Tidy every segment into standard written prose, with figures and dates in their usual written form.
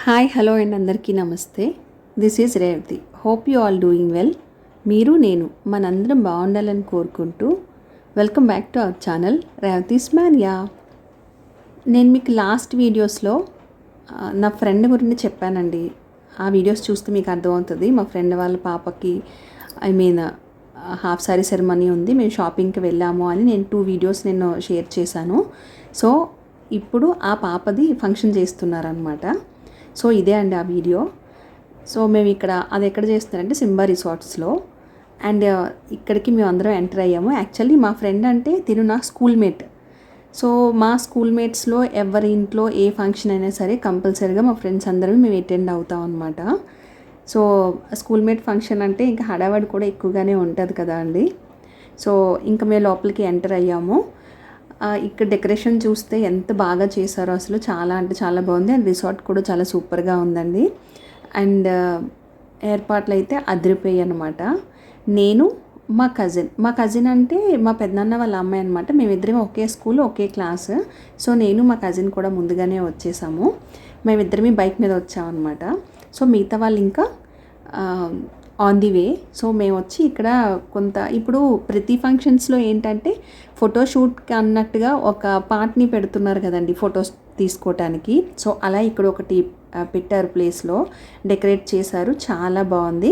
Hi hello and అందరికీ నమస్తే. This is Revathi. Hope you all doing well. మీరు నేను మనందరం బాగుండాలని కోరుకుంటూ welcome back to our channel Revathi's mania. నేను మీకు లాస్ట్ వీడియోస్లో నా ఫ్రెండ్ గురించి చెప్పానండి. ఆ వీడియోస్ చూస్తే మీకు అర్థమవుతుంది. మా ఫ్రెండ్ వాళ్ళ పాపకి హాఫ్ సారీ సెరమనీ ఉంది, మేము షాపింగ్కి వెళ్ళాము అని నేను 2 వీడియోస్ నేను షేర్ చేశాను. సో ఇప్పుడు ఆ పాపది ఫంక్షన్ చేస్తున్నారనమాట. సో ఇదే అండి ఆ వీడియో. సో మేము ఇక్కడ అది ఎక్కడ చేస్తున్నారంటే సింబా రిసార్ట్స్లో. అండ్ ఇక్కడికి మేము అందరం ఎంటర్ అయ్యాము. యాక్చువల్లీ మా ఫ్రెండ్ అంటే తిను నా స్కూల్మేట్. సో మా స్కూల్మేట్స్లో ఎవరి ఇంట్లో ఏ ఫంక్షన్ అయినా సరే కంపల్సరీగా మా ఫ్రెండ్స్ అందరం మేము అటెండ్ అవుతాం అనమాట. సో స్కూల్మేట్ ఫంక్షన్ అంటే ఇంకా హడావడి కూడా ఎక్కువగానే ఉంటుంది కదా అండి. సో ఇంకా మేము లోపలికి ఎంటర్ అయ్యాము. ఇక్కడ డెకరేషన్ చూస్తే ఎంత బాగా చేశారో అసలు, చాలా అంటే చాలా బాగుంది. అండ్ రిసార్ట్ కూడా చాలా సూపర్గా ఉందండి. అండ్ ఏర్పాట్లు అయితే అదిరిపోయాయి అనమాట. నేను మా కజిన్ అంటే మా పెద్దనాన్న వాళ్ళ అమ్మాయి అనమాట. మేమిద్దరం ఒకే స్కూల్ ఒకే క్లాస్. సో నేను మా కజిన్ కూడా ముందుగానే వచ్చేసాము. మేమిద్దరమే బైక్ మీద వచ్చామన్నమాట. సో మిగతా వాళ్ళు ఇంకా ఆన్ ది వే. సో మేము వచ్చి ఇక్కడ ఇప్పుడు ప్రతి ఫంక్షన్స్లో ఏంటంటే ఫోటోషూట్కి అన్నట్టుగా ఒక పార్ట్ని పెడుతున్నారు కదండి ఫొటోస్ తీసుకోవటానికి. సో అలా ఇక్కడ ఒకటి పెట్టారు, ప్లేస్లో డెకరేట్ చేశారు, చాలా బాగుంది.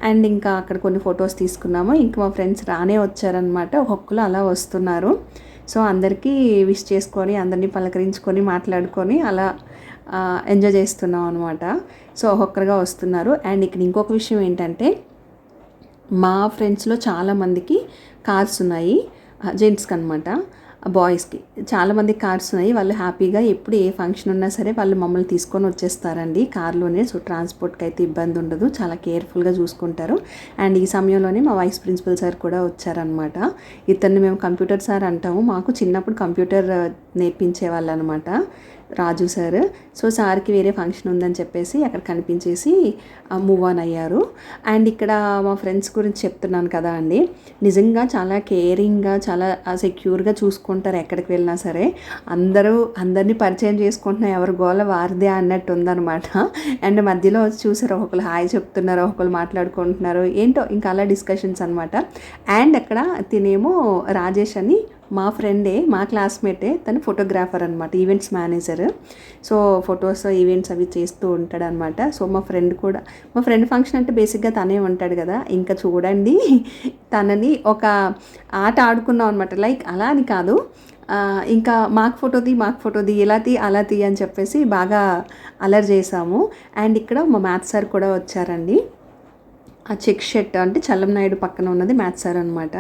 అండ్ ఇంకా అక్కడ కొన్ని ఫొటోస్ తీసుకున్నాము. ఇంకా మా ఫ్రెండ్స్ రానే వచ్చారనమాట, ఒక్కొక్కరు అలా వస్తున్నారు. సో అందరికీ విష్ చేసుకొని అందరినీ పలకరించుకొని మాట్లాడుకొని అలా ఎంజాయ్ చేస్తున్నాం అనమాట. సో ఒక్కొక్కరుగా వస్తున్నారు. అండ్ ఇక్కడ ఇంకొక విషయం ఏంటంటే మా ఫ్రెండ్స్లో చాలామందికి కార్స్ ఉన్నాయి, జెంట్స్కి అనమాట, బాయ్స్కి చాలామంది కార్స్ ఉన్నాయి. వాళ్ళు హ్యాపీగా ఎప్పుడు ఏ ఫంక్షన్ ఉన్నా సరే వాళ్ళు మమ్మల్ని తీసుకొని వచ్చేస్తారండి కార్లోనే. సో ట్రాన్స్పోర్ట్కి అయితే ఇబ్బంది ఉండదు, చాలా కేర్ఫుల్గా చూసుకుంటారు. అండ్ ఈ సమయంలోనే మా వైస్ ప్రిన్సిపల్ సార్ కూడా వచ్చారనమాట. ఇతన్ని మేము కంప్యూటర్ సార్ అంటాము. మాకు చిన్నప్పుడు కంప్యూటర్ నేర్పించేవాళ్ళు అనమాట, రాజు సార్. సో సార్కి వేరే ఫంక్షన్ ఉందని చెప్పేసి అక్కడ కనిపించేసి మూవ్ ఆన్ అయ్యారు. అండ్ ఇక్కడ మా ఫ్రెండ్స్ గురించి చెప్తున్నాను కదా అండి, నిజంగా చాలా కేరింగ్గా చాలా సెక్యూర్గా చూసుకుంటారు ఎక్కడికి వెళ్ళినా సరే. అందరినీ పరిచయం చేసుకుంటున్నా, ఎవరి గోల వారిదే అన్నట్టు ఉందన్నమాట. అండ్ మధ్యలో వచ్చి చూసారు, ఒకళ్ళు హాయ్ చెప్తున్నారు, ఒకళ్ళు మాట్లాడుకుంటున్నారు, ఏంటో ఇంకా అలా డిస్కషన్స్ అనమాట. అండ్ అక్కడ తినేమో రాజేష్ అని మా ఫ్రెండే, మా క్లాస్మేటే, తను ఫోటోగ్రాఫర్ అనమాట, events manager. So photos events అవి చేస్తూ ఉంటాడు అనమాట. సో మా ఫ్రెండ్ ఫంక్షన్ అంటే బేసిక్గా తనే ఉంటాడు కదా. ఇంకా చూడండి, తనని ఒక ఆట ఆడుకున్నాం అనమాట. లైక్ అలా అని కాదు, ఇంకా మాకు ఫోటోది అలా తీ అని చెప్పేసి బాగా అలర్ చేసాము. అండ్ ఇక్కడ మా మ్యాథ్స్ సార్ కూడా వచ్చారండి. ఆ చెక్ షర్ట్ అంటే చల్లం నాయుడు పక్కన ఉన్నది మ్యాథ్స్ సార్ అనమాట,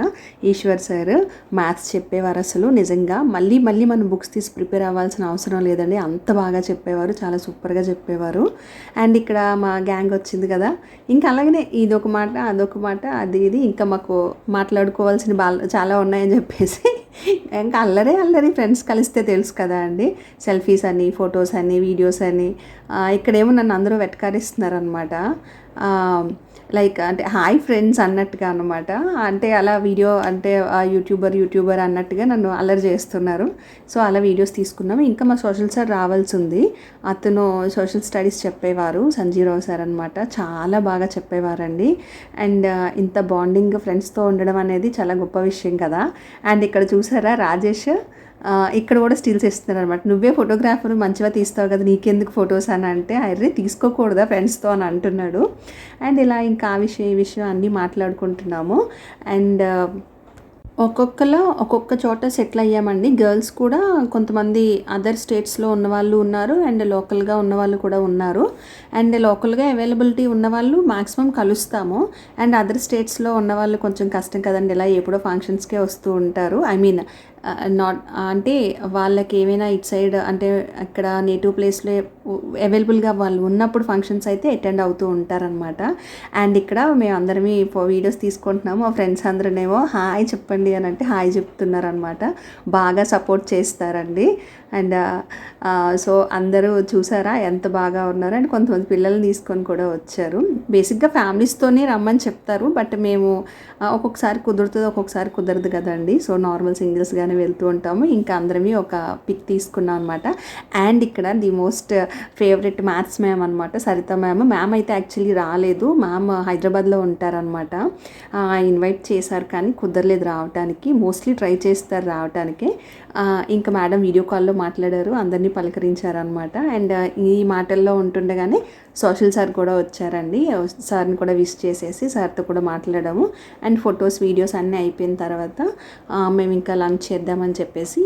ఈశ్వర్ సార్. మ్యాథ్స్ చెప్పేవారు అసలు నిజంగా. మళ్ళీ మనం బుక్స్ తీసి ప్రిపేర్ అవ్వాల్సిన అవసరం లేదండి, అంత బాగా చెప్పేవారు, చాలా సూపర్గా చెప్పేవారు. అండ్ ఇక్కడ మా గ్యాంగ్ వచ్చింది కదా, ఇంకా అలాగనే ఇదొక మాట అదొక మాట అది ఇది ఇంకా మాకు మాట్లాడుకోవాల్సిన చాలా ఉన్నాయని చెప్పేసి ఇంకా అల్లరి ఫ్రెండ్స్ కలిస్తే తెలుసు కదా అండి, సెల్ఫీస్ అని, ఫొటోస్ అని, వీడియోస్ అని. ఇక్కడేమో నన్ను అందరూ వెటకారిస్తున్నారు అనమాట. లైక్ అంటే హాయ్ ఫ్రెండ్స్ అన్నట్టుగా అనమాట. అంటే అలా వీడియో అంటే యూట్యూబర్ అన్నట్టుగా నన్ను అల్లరి చేస్తున్నారు. సో అలా వీడియోస్ తీసుకున్నాము. ఇంకా మా సోషల్ సార్ రావాల్సి ఉంది. అతను సోషల్ స్టడీస్ చెప్పేవారు, సంజీరావు సార్ అనమాట. చాలా బాగా చెప్పేవారండి. అండ్ ఇంత బాండింగ్ ఫ్రెండ్స్తో ఉండడం అనేది చాలా గొప్ప విషయం కదా. అండ్ ఇక్కడ చూసారా రాజేష్ ఇక్కడ కూడా స్టిల్స్ ఇస్తున్నారు అనమాట. నువ్వే ఫోటోగ్రాఫర్, మంచిగా తీస్తావు కదా, నీకెందుకు ఫొటోస్ అని అంటే, అరే తీసుకోకూడదా ఫ్రెండ్స్తో అని అంటున్నాడు. అండ్ ఇలా ఇంకా ఆ విషయం ఈ విషయం అన్నీ మాట్లాడుకుంటున్నాము. అండ్ ఒక్కొక్క చోట సెటిల్ అయ్యామండి. గర్ల్స్ కూడా కొంతమంది అదర్ స్టేట్స్లో ఉన్నవాళ్ళు ఉన్నారు, అండ్ లోకల్గా ఉన్నవాళ్ళు కూడా ఉన్నారు. అండ్ లోకల్గా అవైలబిలిటీ ఉన్నవాళ్ళు మ్యాక్సిమం కలుస్తాము. అండ్ అదర్ స్టేట్స్లో ఉన్నవాళ్ళు కొంచెం కష్టం కదండి, ఇలా ఎప్పుడో ఫంక్షన్స్కే వస్తూ ఉంటారు. నాట్ అంటే వాళ్ళకి ఏమైనా ఇట్ సైడ్ అంటే అక్కడ నేటివ్ ప్లేస్లో అవైలబుల్గా వాళ్ళు ఉన్నప్పుడు ఫంక్షన్స్ అయితే అటెండ్ అవుతూ ఉంటారనమాట. అండ్ ఇక్కడ మేము అందరం వీడియోస్ తీసుకుంటున్నాము. మా ఫ్రెండ్స్ అందరూనేమో హాయ్ చెప్పండి అని అంటే హాయ్ చెప్తున్నారనమాట. బాగా సపోర్ట్ చేస్తారండి. అండ్ సో అందరూ చూసారా ఎంత బాగా ఉన్నారు. అండ్ కొంతమంది పిల్లల్ని తీసుకొని కూడా వచ్చారు. బేసిక్గా ఫ్యామిలీస్తోనే రమ్మని చెప్తారు, బట్ మేము ఒక్కొక్కసారి కుదురుతుంది, ఒక్కొక్కసారి కుదరదు కదండి. సో నార్మల్ సింగిల్స్గానే వెళ్తూ ఉంటాము. ఇంకా అందరమే ఒక పిక్ తీసుకున్నాం అనమాట. అండ్ ఇక్కడ the most favourite maths ma'am అనమాట, సరిత మ్యామ్ అయితే యాక్చువల్లీ రాలేదు. మ్యామ్ హైదరాబాద్లో ఉంటారనమాట. ఇన్వైట్ చేశారు కానీ కుదరలేదు రావడానికి. మోస్ట్లీ ట్రై చేస్తారు రావడానికి. ఇంకా మేడం వీడియో కాల్లో మాట్లాడారు, అందరినీ పలకరించారనమాట. అండ్ ఈ మాటల్లో ఉంటుండగానే సోషల్ సార్ కూడా వచ్చారండి. సార్ని కూడా విష్ చేసేసి సార్తో కూడా మాట్లాడాము. అండ్ ఫొటోస్ వీడియోస్ అన్నీ అయిపోయిన తర్వాత మేము ఇంకా లంచ్ చేద్దామని చెప్పేసి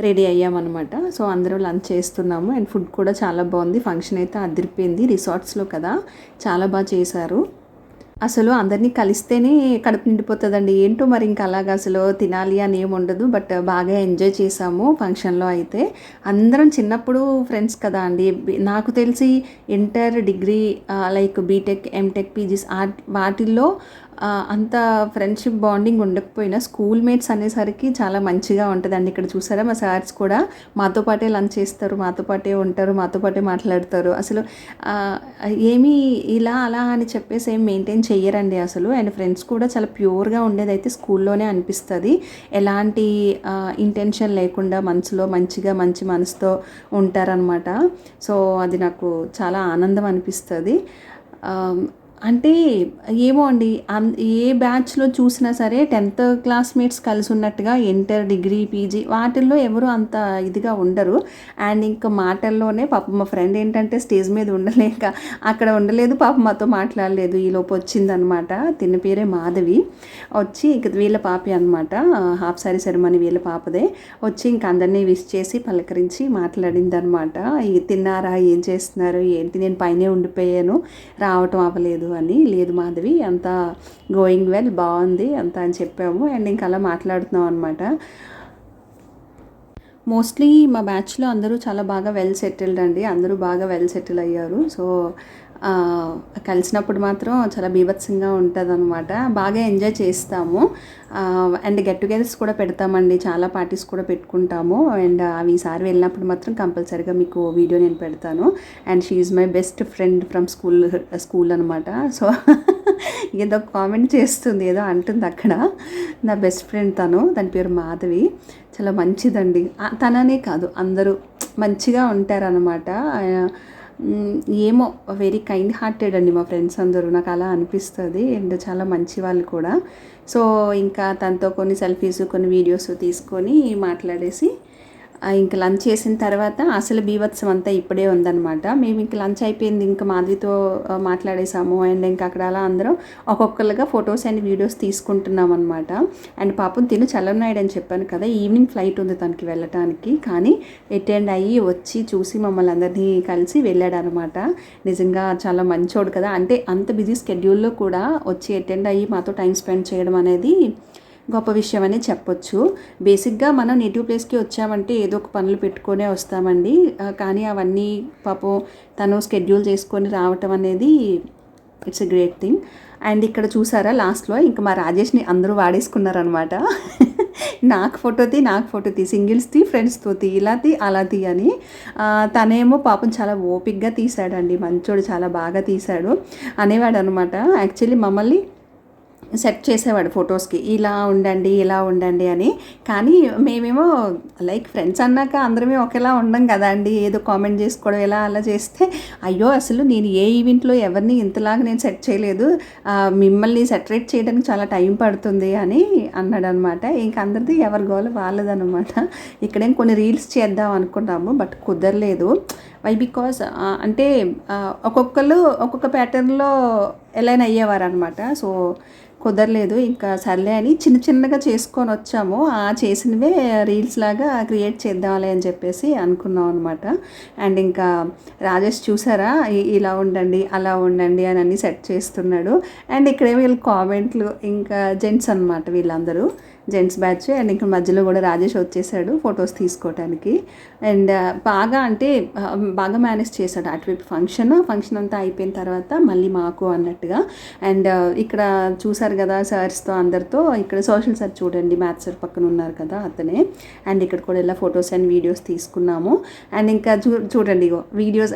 రెడీ అయ్యామన్నమాట. సో అందరూ లంచ్ చేస్తున్నాము. అండ్ ఫుడ్ కూడా చాలా బాగుంది. ఫంక్షన్ అయితే అదిరిపోయింది. రిసార్ట్స్లో కదా, చాలా బాగా చేశారు. అసలు అందరినీ కలిస్తేనే కడుపు నిండిపోతుందండి. ఏంటో మరి ఇంకా అలాగా అసలు తినాలి అని ఏమి ఉండదు. బట్ బాగా ఎంజాయ్ చేసాము ఫంక్షన్లో అయితే. అందరం చిన్నప్పుడు ఫ్రెండ్స్ కదా అండి. నాకు తెలిసి inter, degree, like BTech, MTech, PGs వాటిల్లో అంత ఫ్రెండ్షిప్ బాండింగ్ ఉండకపోయినా స్కూల్ మేట్స్ అనేసరికి చాలా మంచిగా ఉంటుందండి. ఇక్కడ చూసారా మా సార్స్ కూడా మాతో పాటే లంచ్ చేస్తారు, మాతో పాటే ఉంటారు, మాతో పాటే మాట్లాడతారు. అసలు ఏమీ ఇలా అలా అని చెప్పేసి ఏం మెయింటైన్ చెయ్యరండి అసలు. అండ్ ఫ్రెండ్స్ కూడా చాలా ప్యూర్గా ఉండేదైతే స్కూల్లోనే అనిపిస్తుంది. ఎలాంటి ఇంటెన్షన్ లేకుండా మనసులో మంచిగా మంచి మనసుతో ఉంటారనమాట. సో అది నాకు చాలా ఆనందం అనిపిస్తుంది. అంటే ఏమో అండి, ఏ బ్యాచ్లో చూసినా సరే 10th క్లాస్మేట్స్ కలిసి ఉన్నట్టుగా ఇంటర్, డిగ్రీ, పీజీ వాటిల్లో ఎవరు అంత ఇదిగా ఉండరు. అండ్ ఇంకా మాటల్లోనే పాపం మా ఫ్రెండ్ ఏంటంటే స్టేజ్ మీద ఉండలేక అక్కడ ఉండలేదు, పాపం మాతో మాట్లాడలేదు. ఈలోపు వచ్చిందనమాట. తిన్న పేరే మాధవి. వచ్చి ఇంక వీళ్ళ పాపే అనమాట, హాఫ్ సారీ సెరమనీ వీళ్ళ పాపదే. వచ్చి ఇంక అందరినీ విష్ చేసి పలకరించి మాట్లాడింది అనమాట. తిన్నారా, ఏం చేస్తున్నారు, ఏంటి, నేను పైనే ఉండిపోయాను, రావటం అవ్వలేదు అని. లేదు మాధవి, అంతా గోయింగ్ వెల్, బాగుంది అంతా అని చెప్పాము. అండ్ ఇంకా అలా మాట్లాడుతున్నాం అనమాట. మోస్ట్లీ మా బ్యాచ్లో అందరూ చాలా బాగా వెల్ సెటిల్డ్ అండి. అందరూ బాగా వెల్ సెటిల్ అయ్యారు. సో కలిసినప్పుడు మాత్రం చాలా బీభత్సంగా ఉంటుంది అనమాట. బాగా ఎంజాయ్ చేస్తాము. అండ్ గెట్ టుగెదర్స్ కూడా పెడతామండి, చాలా పార్టీస్ కూడా పెట్టుకుంటాము. అండ్ అవి ఈసారి వెళ్ళినప్పుడు మాత్రం కంపల్సరీగా మీకు వీడియో నేను పెడతాను. And she is my best friend from school అనమాట. సో ఏదో కామెంట్ చేస్తుంది, ఏదో అంటుంది అక్కడ. నా బెస్ట్ ఫ్రెండ్ దాని పేరు మాధవి. చాలా మంచిదండి. తననే కాదు, అందరూ మంచిగా ఉంటారనమాట. ఏమో వెరీ కైండ్ హార్టెడ్ అండి మా ఫ్రెండ్స్ అందరూ, నాకు అలా అనిపిస్తుంది. అండ్ చాలా మంచి వాళ్ళు కూడా. సో ఇంకా తనతో కొన్ని సెల్ఫీస్, కొన్ని వీడియోస్ తీసుకొని మాట్లాడేసి ఇంకా లంచ్ చేసిన తర్వాత అసలు బీభత్సం అంతా ఇప్పుడే ఉందన్నమాట. మేము ఇంక లంచ్ అయిపోయింది, ఇంకా మాధవితో మాట్లాడేసాము. అండ్ ఇంకా అక్కడ అలా అందరం ఒక్కొక్కరుగా ఫొటోస్ అండ్ వీడియోస్ తీసుకుంటున్నాం అనమాట. అండ్ పాపం తిను చల్లనాయుడు అని చెప్పాను కదా, ఈవినింగ్ ఫ్లైట్ ఉంది తనకి వెళ్ళటానికి. కానీ అటెండ్ అయ్యి వచ్చి చూసి మమ్మల్ని అందరినీ కలిసి వెళ్ళాడు అనమాట. నిజంగా చాలా మంచోడు కదా. అంటే అంత బిజీ స్కెడ్యూల్లో కూడా వచ్చి అటెండ్ అయ్యి మాతో టైం స్పెండ్ చేయడం అనేది గొప్ప విషయం అని చెప్పొచ్చు. బేసిక్గా మనం నేటివ్ ప్లేస్కి వచ్చామంటే ఏదో ఒక పనులు పెట్టుకొనే వస్తామండి. కానీ అవన్నీ పాపం తను స్కెడ్యూల్ చేసుకొని రావటం అనేది it's a great thing. And ఇక్కడ చూసారా లాస్ట్లో ఇంకా మా రాజేష్ని అందరూ వాడేసుకున్నారనమాట. నాకు ఫోటో తీ, సింగిల్స్ తీ, ఫ్రెండ్స్తో తీ, ఇలా తీ, అలా తీ అని. తనేమో పాపం చాలా ఓపిక్గా తీశాడండి, మంచోడు, చాలా బాగా తీశాడు అనేవాడు అనమాట. యాక్చువల్లీ మమ్మల్ని సెట్ చేసేవాడు ఫొటోస్కి, ఇలా ఉండండి, ఇలా ఉండండి అని. కానీ మేమేమో లైక్ ఫ్రెండ్స్ అన్నాక అందరమే ఒకేలా ఉండం కదా అండి. ఏదో కామెంట్ చేసుకోవడం ఇలా అలా చేస్తే, అయ్యో అసలు నేను ఏ ఈవెంట్లో ఎవరిని ఇంతలాగా నేను సెట్ చేయలేదు, మిమ్మల్ని సెటరేట్ చేయడానికి చాలా టైం పడుతుంది అని అన్నాడు అనమాట. ఇంక అందరిది ఎవరి గోల వాళ్ళదనమాట. ఇక్కడేం కొన్ని రీల్స్ చేద్దాం అనుకున్నాము, బట్ కుదరలేదు. వై బికాస్ అంటే ఒక్కొక్కరు ఒక్కొక్క ప్యాటర్న్లో ఎలైన్ అయ్యేవారు అనమాట. సో కుదరలేదు. ఇంకా సర్లే అని చిన్నగా చేసుకొని వచ్చాము. చేసినవే రీల్స్ లాగా క్రియేట్ చేద్దాంలే అని చెప్పేసి అనుకున్నాం అనమాట. అండ్ ఇంకా రాజేష్ చూసారా, ఇలా ఉండండి, అలా ఉండండి అని అన్నీ సెట్ చేస్తున్నాడు. అండ్ ఇక్కడేమో వీళ్ళు కామెంట్లు, ఇంకా జెంట్స్ అనమాట వీళ్ళందరూ. Gents batch. అండ్ ఇంకా మధ్యలో కూడా రాజేష్ వచ్చేసాడు ఫొటోస్ తీసుకోవటానికి. అండ్ బాగా అంటే బాగా మేనేజ్ చేశాడు అటువైపు ఫంక్షన్ అంతా అయిపోయిన తర్వాత మళ్ళీ మాకు అన్నట్టుగా. అండ్ ఇక్కడ చూసారు కదా సార్స్తో అందరితో, ఇక్కడ సోషల్ సార్ చూడండి మ్యాథ్స్ సార్ పక్కన ఉన్నారు కదా అతనే. అండ్ ఇక్కడ కూడా ఇలా ఫొటోస్ అండ్ వీడియోస్ తీసుకున్నాము. అండ్ ఇంకా చూడండి వీడియోస్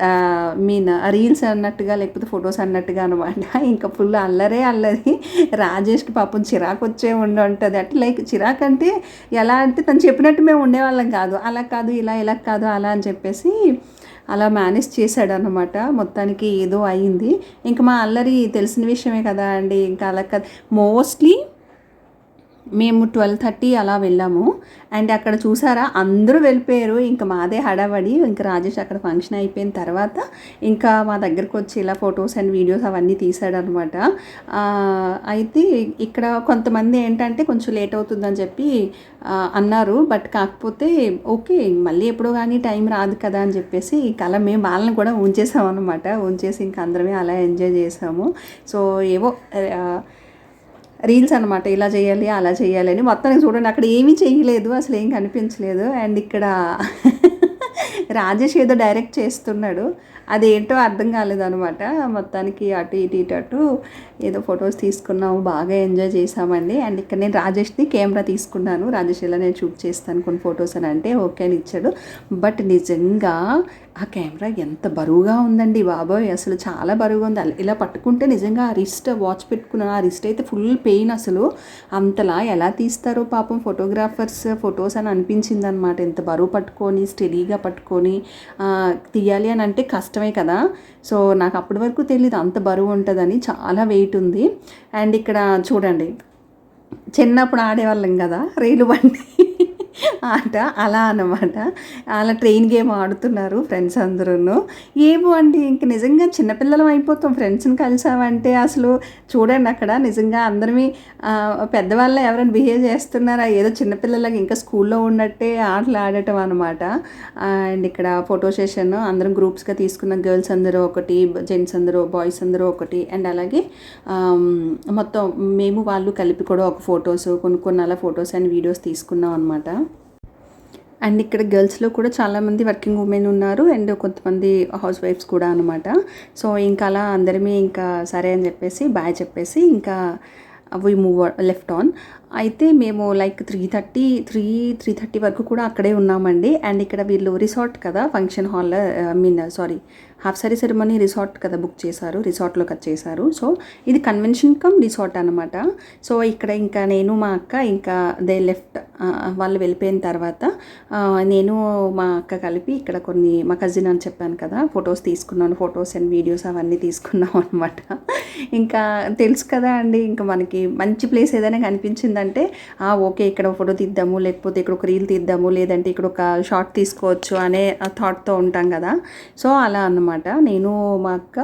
రీల్స్ అన్నట్టుగా లేకపోతే ఫొటోస్ అన్నట్టుగా అనమాట. ఇంకా ఫుల్ అల్లరి. రాజేష్కి పాపం చిరాకు వచ్చే ఉంటుంది. అంటే లైక్ చిరాకు అంటే ఎలా అంటే తను చెప్పినట్టు మేము ఉండేవాళ్ళం కాదు, అలా కాదు ఇలా కాదు అలా అని చెప్పేసి అలా మేనేజ్ చేశాడు అనమాట. మొత్తానికి ఏదో అయింది. ఇంకా మా అల్లరి తెలిసిన విషయమే కదా అండి. ఇంకా అలా కాదు, మోస్ట్లీ మేము 12:30 అలా వెళ్ళాము. అండ్ అక్కడ చూసారా అందరూ వెళ్ళిపోయారు. ఇంకా మాదే హడావడి. ఇంకా రాజేష్ అక్కడ ఫంక్షన్ అయిపోయిన తర్వాత ఇంకా మా దగ్గరకు వచ్చి ఇలా ఫొటోస్ అండ్ వీడియోస్ అవన్నీ తీసాడనమాట. అయితే ఇక్కడ కొంతమంది ఏంటంటే కొంచెం లేట్ అవుతుందని చెప్పి అన్నారు. బట్ కాకపోతే ఓకే మళ్ళీ ఎప్పుడో కానీ టైం రాదు కదా అని చెప్పేసి ఇంకా అలా మేము వాళ్ళని కూడా ఉంచేసామన్నమాట. ఉంచేసి ఇంకా అందరమే అలా ఎంజాయ్ చేసాము. సో ఏవో రీల్స్ అనమాట, ఇలా చేయాలి అలా చేయాలి అని. మొత్తానికి చూడండి అక్కడ ఏమీ చేయలేదు, అసలు ఏం కనిపించలేదు. అండ్ ఇక్కడ రాజేష్ ఏదో డైరెక్ట్ చేస్తున్నాడు, అదేంటో అర్థం కాలేదనమాట. మొత్తానికి అటు ఇటు ఏదో ఫొటోస్ తీసుకున్నాము, బాగా ఎంజాయ్ చేసామండి. అండ్ ఇక్కడ నేను రాజేష్ది కెమెరా తీసుకున్నాను. రాజేష్ ఇలా నేను షూట్ చేస్తాను కొన్ని ఫొటోస్ అని అంటే ఓకే అని ఇచ్చాడు. బట్ నిజంగా ఆ కెమెరా ఎంత బరువుగా ఉందండి బాబోయ్, అసలు చాలా బరువుగా ఉంది. ఇలా పట్టుకుంటే నిజంగా ఆ రిస్ట్ వాచ్ పెట్టుకున్నాను, ఆ రిస్ట్ అయితే ఫుల్ పెయిన్. అసలు అంతలా ఎలా తీస్తారో పాపం ఫోటోగ్రాఫర్స్ ఫొటోస్ అని అనిపించింది అనమాట. ఎంత బరువు పట్టుకొని స్టడీగా పట్టుకొని తీయాలి అని అంటే కష్టమే కదా. సో నాకు అప్పటి వరకు తెలియదు అంత బరువు ఉంటుందని, చాలా వెయిట్ ఉంది. అండ్ ఇక్కడ చూడండి చిన్నప్పుడు ఆడేవాళ్ళం కదా రైలు బండి ఆట, అలా అన్నమాట. అలా ట్రైన్ గేమ్ ఆడుతున్నారు ఫ్రెండ్స్ అందరూ. ఏమో అండి ఇంక నిజంగా చిన్నపిల్లలం అయిపోతాం ఫ్రెండ్స్ని కలిసామంటే. అసలు చూడండి అక్కడ నిజంగా అందరినీ పెద్దవాళ్ళ ఎవరైనా బిహేవ్ చేస్తున్నారా, ఏదో చిన్నపిల్లలకి ఇంకా స్కూల్లో ఉన్నట్టే ఆటలు ఆడటం అనమాట. అండ్ ఇక్కడ ఫోటో సెషన్ అందరం గ్రూప్స్గా తీసుకున్న, గర్ల్స్ అందరూ ఒకటి, జెంట్స్ అందరూ, బాయ్స్ అందరూ ఒకటి. అండ్ అలాగే మొత్తం మేము వాళ్ళు కలిపి కూడా ఒక ఫొటోస్ కొన్ని అలా ఫొటోస్ అండ్ వీడియోస్ తీసుకున్నాం అనమాట. అండ్ ఇక్కడ గర్ల్స్లో కూడా చాలామంది వర్కింగ్ ఉమెన్ ఉన్నారు అండ్ కొంతమంది హౌస్ వైఫ్స్ కూడా అనమాట. సో ఇంకా అలా అందరమే ఇంకా సరే అని చెప్పేసి బాయ్ చెప్పేసి ఇంకా వి మూవ్ లెఫ్ట్ ఆన్. అయితే మేము లైక్ 3:30 వరకు కూడా అక్కడే ఉన్నామండి. అండ్ ఇక్కడ వీళ్ళు రిసార్ట్ కదా function hall, half sorry ceremony resort కదా బుక్ చేశారు, రిసార్ట్లోకి వచ్చేసారు. సో ఇది కన్వెన్షన్ కమ్ రిసార్ట్ అనమాట. సో ఇక్కడ ఇంకా నేను మా అక్క ఇంకా దే లెఫ్ట్, వాళ్ళు వెళ్ళిపోయిన తర్వాత నేను మా అక్క కలిపి ఇక్కడ కొన్ని మా కజిన్ అని చెప్పాను కదా ఫొటోస్ తీసుకున్నాను, ఫొటోస్ అండ్ వీడియోస్ అవన్నీ తీసుకున్నాం అనమాట. ఇంకా తెలుసు కదా అండి, ఇంకా మనకి మంచి ప్లేస్ ఏదైనా కనిపించిందంటే ఓకే ఇక్కడ ఫోటో తీద్దాము, లేకపోతే ఇక్కడ ఒక రీల్ తీద్దాము, లేదంటే ఇక్కడ ఒక షార్ట్ తీసుకోవచ్చు అనే థాట్తో ఉంటాం కదా. సో అలా అన్నమాట. నేను మా అక్క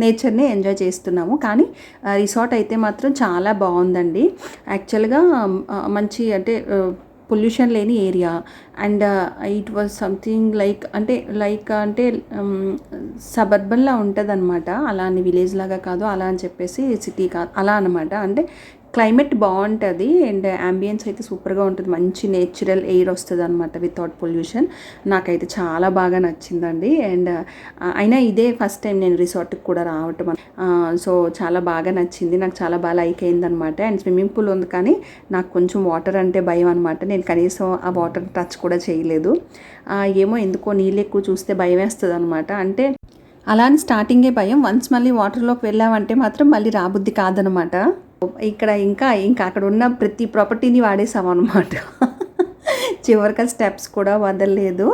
నేచర్ని ఎంజాయ్ చేస్తున్నాము. కానీ రిసార్ట్ అయితే మాత్రం చాలా బాగుందండి. యాక్చువల్గా మంచి అంటే పొల్యూషన్ లేని area. And it was something like అంటే సబర్బన్లా ఉంటుంది అనమాట. అలా అని విలేజ్ లాగా కాదు, అలా అని చెప్పేసి సిటీ కాదు, అలా అనమాట. అంటే క్లైమేట్ బాగుంటుంది అండ్ అంబియన్స్ అయితే సూపర్గా ఉంటుంది, మంచి నేచురల్ ఎయిర్ వస్తుంది అనమాట వితౌట్ పొల్యూషన్. నాకైతే చాలా బాగా నచ్చిందండి. అండ్ అయినా ఇదే ఫస్ట్ టైం నేను రిసార్ట్కి కూడా రావటం. సో చాలా బాగా నచ్చింది, నాకు చాలా బాగా లైక్ అయిందనమాట. అండ్ స్విమ్మింగ్ పూల్ ఉంది కానీ నాకు కొంచెం వాటర్ అంటే భయం అనమాట. నేను కనీసం ఆ వాటర్ టచ్ కూడా చేయలేదు. ఏమో ఎందుకో నీళ్ళు ఎక్కువ చూస్తే భయం వేస్తుంది అనమాట. అంటే అలా అని స్టార్టింగే భయం, వన్స్ మళ్ళీ వాటర్లోకి వెళ్ళామంటే మాత్రం మళ్ళీ రాబుద్ది కాదనమాట. ఇక్కడ ఇంకా అక్కడ ఉన్న ప్రతి ప్రాపర్టీని వాడేసాం అనమాట. చివరికి స్టెప్స్ కూడా వదలలేదు.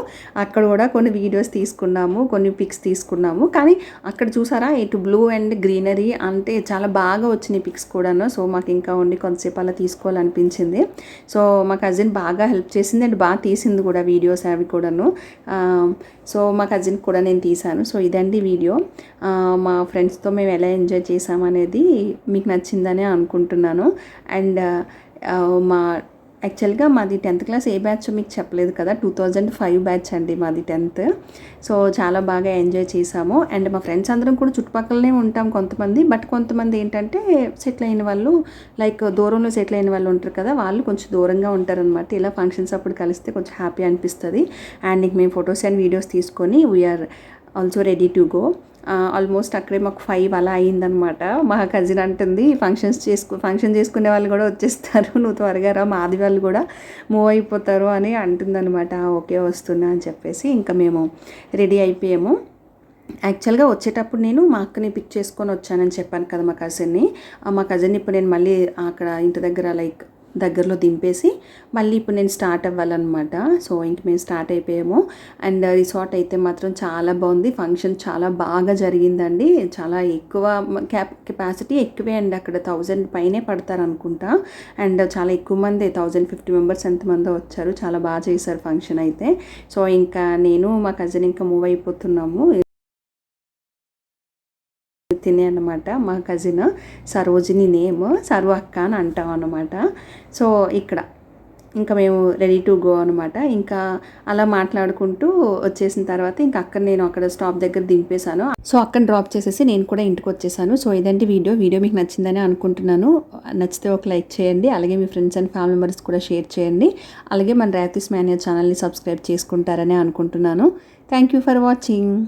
అక్కడ కూడా కొన్ని వీడియోస్ తీసుకున్నాము, కొన్ని పిక్స్ తీసుకున్నాము. కానీ అక్కడ చూసారా ఇటు బ్లూ అండ్ గ్రీనరీ అంటే చాలా బాగా వచ్చినాయి పిక్స్ కూడాను. సో మాకు ఇంకా ఉండి కొంతసేపు అలా తీసుకోవాలనిపించింది. సో మా కజిన్ బాగా హెల్ప్ చేసింది అండ్ బాగా తీసింది కూడా వీడియోస్ అవి కూడాను. సో మా కజిన్ కూడా నేను తీశాను. సో ఇదండి వీడియో. మా ఫ్రెండ్స్తో మేము ఎలా ఎంజాయ్ చేసామనేది మీకు నచ్చిందనే అనుకుంటున్నాను. అండ్ మా యాక్చువల్గా మాది 10th క్లాస్ ఏ బ్యాచ్ మీకు చెప్పలేదు కదా, 2005 బ్యాచ్ అండి మాది 10th. సో చాలా బాగా ఎంజాయ్ చేసాము. అండ్ మా ఫ్రెండ్స్ అందరం కూడా చుట్టుపక్కలనే ఉంటాం కొంతమంది. బట్ కొంతమంది ఏంటంటే సెటిల్ అయిన వాళ్ళు, లైక్ దూరంలో సెటిల్ అయిన వాళ్ళు ఉంటారు కదా, వాళ్ళు కొంచెం దూరంగా ఉంటారనమాట. ఇలా ఫంక్షన్స్ అప్పుడు కలిస్తే కొంచెం హ్యాపీ అనిపిస్తుంది. అండ్ ఇంక మేము ఫొటోస్ అండ్ వీడియోస్ తీసుకొని we are also ready to go. Almost అక్కడే మాకు 5 అలా అయిందనమాట. మా కజిన్ అంటుంది ఫంక్షన్ చేసుకునే వాళ్ళు కూడా వచ్చేస్తారు, నువ్వు త్వరగా రా, మాది వాళ్ళు కూడా మూవ్ అయిపోతారు అని అంటుందన్నమాట. ఓకే వస్తున్నా అని చెప్పేసి ఇంకా మేము రెడీ అయిపోయాము. యాక్చువల్గా వచ్చేటప్పుడు నేను మా అక్కని పిక్ చేసుకొని వచ్చానని చెప్పాను కదా మా కజిన్ని ఇప్పుడు నేను మళ్ళీ అక్కడ ఇంటి దగ్గర లైక్ దగ్గరలో దింపేసి మళ్ళీ ఇప్పుడు నేను స్టార్ట్ అవ్వాలన్నమాట. సో ఇంక మేము స్టార్ట్ అయిపోయాము. అండ్ రిసార్ట్ అయితే మాత్రం చాలా బాగుంది. ఫంక్షన్ చాలా బాగా జరిగిందండి. చాలా ఎక్కువ కెపాసిటీ ఎక్కువే అండి, అక్కడ 1000 పైనే పడతారు అనుకుంటా. అండ్ చాలా ఎక్కువ మంది 1050 మెంబర్స్ ఎంతమందో వచ్చారు. చాలా బాగా చేశారు ఫంక్షన్ అయితే. సో ఇంకా నేను మా కజిన్ ఇంకా మూవ్ అయిపోతున్నాము. తినే అనమాట. మా కజిన్ సరోజిని నేమ్, సర్వ అక్క అని అంటాం అనమాట. సో ఇక్కడ ఇంకా మేము రెడీ టు గో అనమాట. ఇంకా అలా మాట్లాడుకుంటూ వచ్చేసిన తర్వాత ఇంకా నేను అక్కడ స్టాప్ దగ్గర దింపేశాను. సో అక్కడ డ్రాప్ చేసేసి నేను కూడా ఇంటికి వచ్చేసాను. సో ఇదంటే వీడియో మీకు నచ్చిందని అనుకుంటున్నాను. నచ్చితే ఒక లైక్ చేయండి, అలాగే మీ ఫ్రెండ్స్ అండ్ ఫ్యామిలీ మెంబర్స్ కూడా షేర్ చేయండి. అలాగే మన రేవతీస్ మేనేజర్ ఛానల్ని సబ్స్క్రైబ్ చేసుకుంటారని అనుకుంటున్నాను. Thank you for watching.